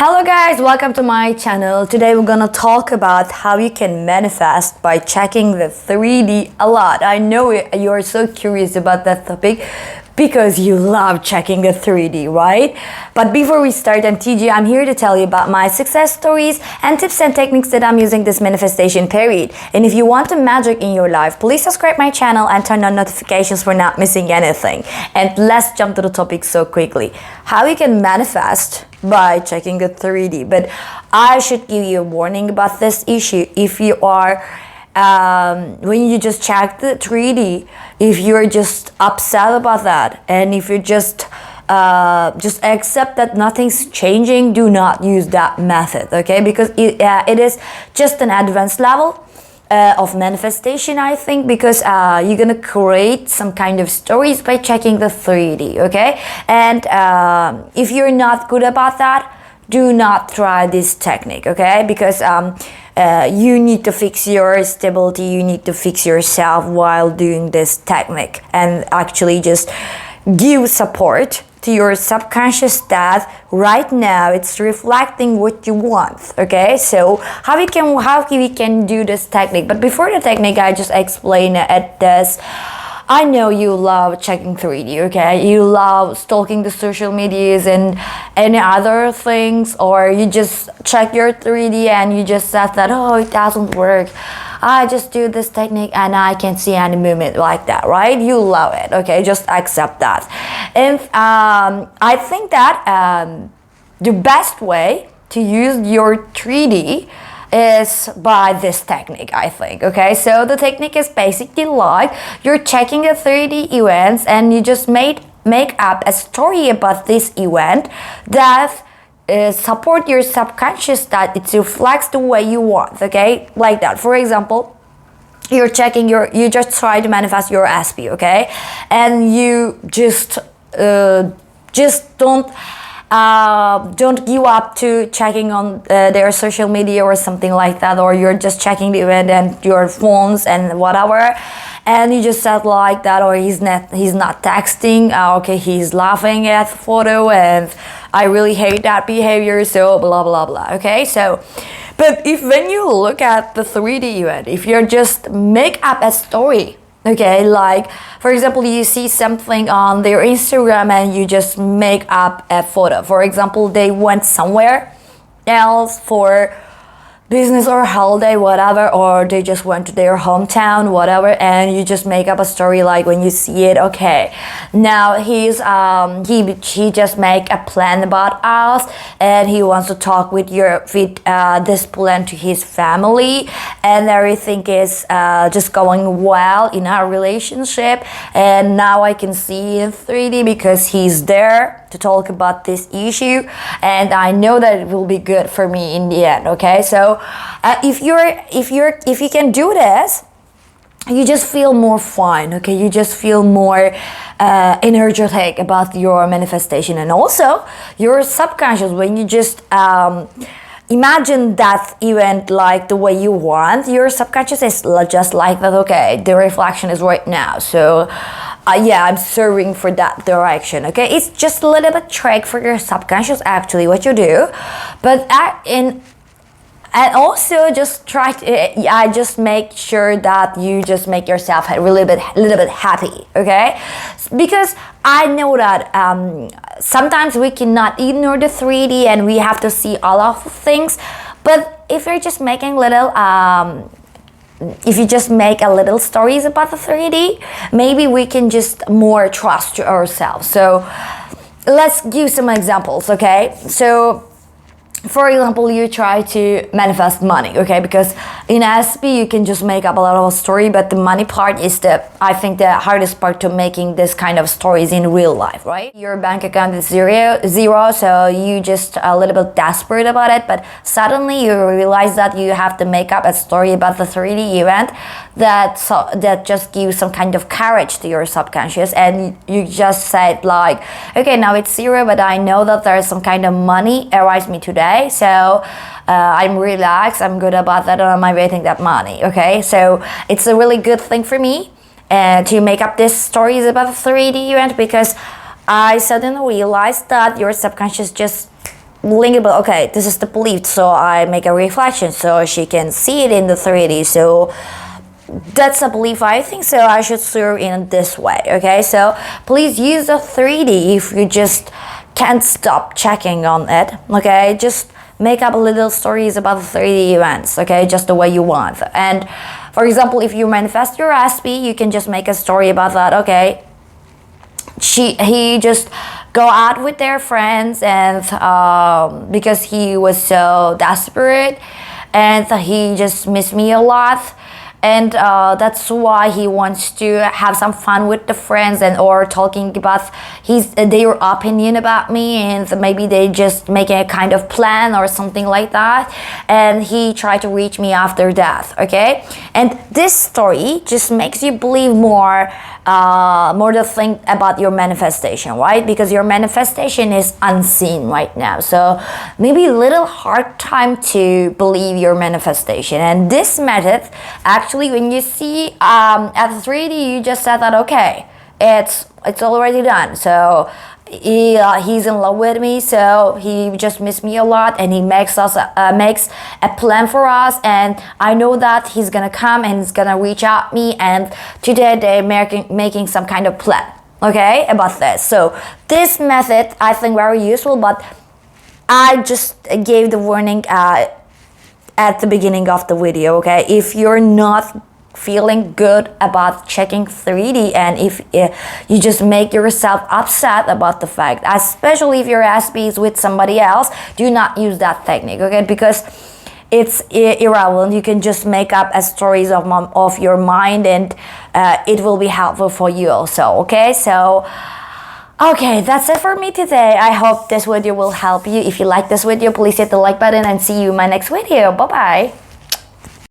Hello guys, welcome to my channel. Today we're gonna talk about how you can manifest by checking the 3D a lot. I know you're so curious about that topic because you love checking the 3D, right? But before we start, I'm here to tell you about my success stories and tips and techniques that I'm using this manifestation period. And if you want a magic in your life, please subscribe my channel and turn on notifications for not missing anything. And let's jump to the topic so quickly. How you can manifest by checking the 3D. But I should give you a warning about this issue. If you are when you just check the 3D, if you're just upset about that, and if you just accept that nothing's changing, do not use that method, okay? Because it is just an advanced level of manifestation, I think, because you're gonna create some kind of stories by checking the 3D, okay? And if you're not good about that, do not try this technique, okay? Because you need to fix your stability, you need to fix yourself while doing this technique, and actually just give support to your subconscious that right now it's reflecting what you want, okay? So how we can do this technique. But before the technique, I just explain it this. I know you love checking 3D, okay? You love stalking the social medias and any other things, or you just check your 3D and you just said that, oh, it doesn't work. I just do this technique and I can't see any movement like that, right? You love it, okay? Just accept that. And I think that the best way to use your 3D is by this technique, I think, okay? So the technique is basically like you're checking the 3D events and you just make up a story about this event that support your subconscious, that it reflects the way you want, okay? Like that. For example, you just try to manifest your SP, okay? And you just don't give up to checking on their social media or something like that, or you're just checking the event and your phones and whatever, and you just said like that, or he's not texting, okay, he's laughing at the photo and I really hate that behavior, so blah blah blah, okay? So but if when you look at the 3D event, if you're just make up a story, okay, like for example, you see something on their Instagram and you just make up a photo. For example, they went somewhere else for business or holiday, whatever, or they just went to their hometown, whatever, and you just make up a story like when you see it, okay, now he just make a plan about us and he wants to talk with this plan to his family, and everything is just going well in our relationship, and now I can see in 3D because he's there to talk about this issue, and I know that it will be good for me in the end, okay? So if you can do this, you just feel more fun, okay? You just feel more energetic about your manifestation, and also your subconscious, when you just imagine that event like the way you want, your subconscious is just like that, okay, the reflection is right now, so yeah, I'm serving for that direction, okay? It's just a little bit trick for your subconscious, actually, what you do. But and also just try to just make sure that you just make yourself a little bit happy, okay? Because I know that sometimes we cannot ignore the 3D and we have to see all of the things, but if you're just making if you just make a little stories about the 3D, maybe we can just more trust ourselves. So let's give some examples, okay? So for example, you try to manifest money, okay? Because in SP you can just make up a lot of story, but the money part is I think the hardest part to making this kind of stories in real life, right? Your bank account is zero, so you just a little bit desperate about it, but suddenly you realize that you have to make up a story about the 3D event that just gives some kind of courage to your subconscious, and you just said like, okay, now it's zero, but I know that there's some kind of money arrives me today. So I'm relaxed, I'm good about that, and I'm waiting that money, okay? So it's a really good thing for me to make up these stories about the 3D event, because I suddenly realized that your subconscious just link it, but okay, this is the belief, so I make a reflection so she can see it in the 3D. So that's a belief I think, so I should serve in this way. Okay, so please use the 3D if you just can't stop checking on it. Okay, just make up little stories about the 3D events. Okay, just the way you want. And for example, if you manifest your SP, you can just make a story about that. Okay, he just go out with their friends, and because he was so desperate, and he just missed me a lot, and that's why he wants to have some fun with the friends, and or talking about their opinion about me, and maybe they just make a kind of plan or something like that, and he tried to reach me after death. Okay, and this story just makes you believe more to think about your manifestation, right? Because your manifestation is unseen right now, so maybe a little hard time to believe your manifestation. And this method, actually, when you see at 3D, you just said that okay, it's already done. So he's in love with me, so he just missed me a lot, and he makes a plan for us, and I know that he's gonna come and he's gonna reach out me, and today they're making some kind of plan, okay, about this. So this method I think very useful, but I just gave the warning at the beginning of the video. Okay, if you're not feeling good about checking 3D, and if you just make yourself upset about the fact, especially if your SP is with somebody else, do not use that technique. Okay, because it's irrelevant. You can just make up as stories of your mind, and it will be helpful for you also. Okay, so okay, that's it for me today. I hope this video will help you. If you like this video, please hit the like button, and see you in my next video. Bye bye.